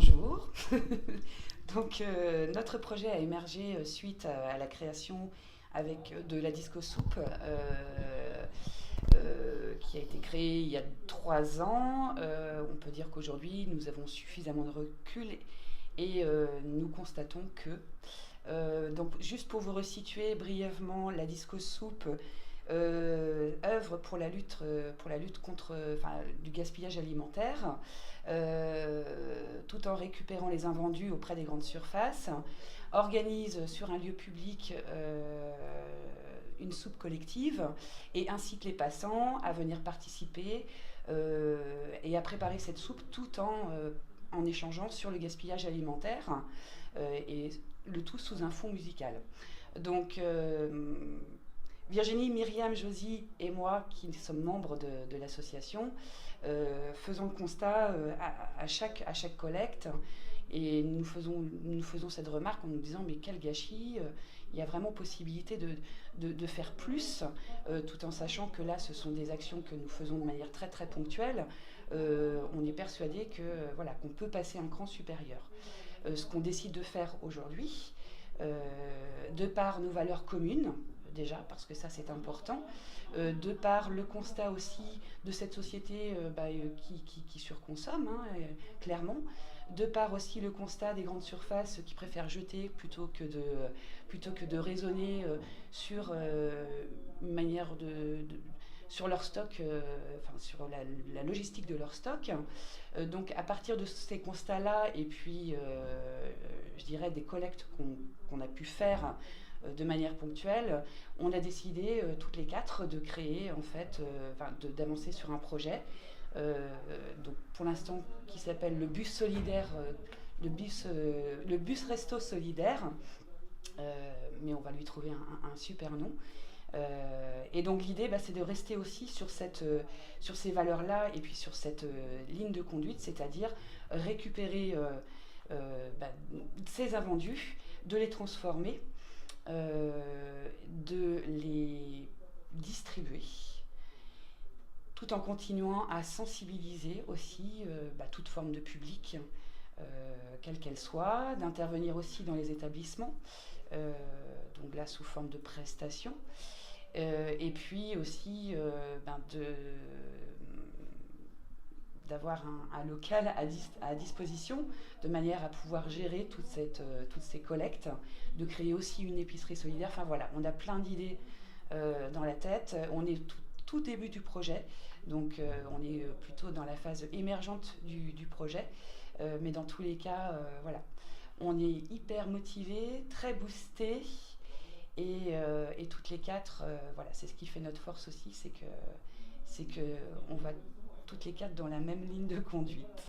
bonjour. Donc, notre projet a émergé suite à la création de la Disco Soupe, qui a été créée il y a 3 ans. On peut dire qu'aujourd'hui, nous avons suffisamment de recul et nous constatons que donc, juste pour vous resituer brièvement, la Disco Soupe œuvre pour la lutte contre du gaspillage alimentaire, tout en récupérant les invendus auprès des grandes surfaces, organise sur un lieu public une soupe collective et incite les passants à venir participer et à préparer cette soupe tout en échangeant sur le gaspillage alimentaire, et le tout sous un fond musical. Donc, Virginie, Myriam, Josie et moi, qui sommes membres de l'association, faisons le constat à chaque collecte, et nous faisons cette remarque en nous disant mais quel gâchis, il y a vraiment possibilité de faire plus, tout en sachant que là ce sont des actions que nous faisons de manière très très ponctuelle. On est persuadé que voilà, qu'on peut passer un cran supérieur. Ce qu'on décide de faire aujourd'hui, de par nos valeurs communes, déjà, parce que ça c'est important, de par le constat aussi de cette société qui surconsomme, hein, clairement, de par aussi le constat des grandes surfaces qui préfèrent jeter plutôt que de raisonner sur une manière sur leur stock, sur la logistique de leur stock. Donc à partir de ces constats-là, et puis je dirais des collectes qu'on a pu faire de manière ponctuelle, on a décidé toutes les quatre de créer en fait, d'avancer sur un projet. Donc pour l'instant qui s'appelle le bus solidaire, le bus resto solidaire, mais on va lui trouver un super nom. Et donc l'idée, c'est de rester aussi sur ces valeurs-là et puis sur cette ligne de conduite, c'est-à-dire récupérer ces invendus, de les transformer, de les distribuer, tout en continuant à sensibiliser aussi toute forme de public, quelle qu'elle soit, d'intervenir aussi dans les établissements, donc là sous forme de prestations, et puis aussi d'avoir un local à disposition, de manière à pouvoir gérer toutes ces collectes, de créer aussi une épicerie solidaire. Enfin voilà, on a plein d'idées dans la tête. On est tout début du projet, donc on est plutôt dans la phase émergente du projet, mais dans tous les cas, voilà, on est hyper motivés, très boostés, et toutes les quatre, voilà, c'est ce qui fait notre force aussi, c'est que on va toutes les quatre dans la même ligne de conduite.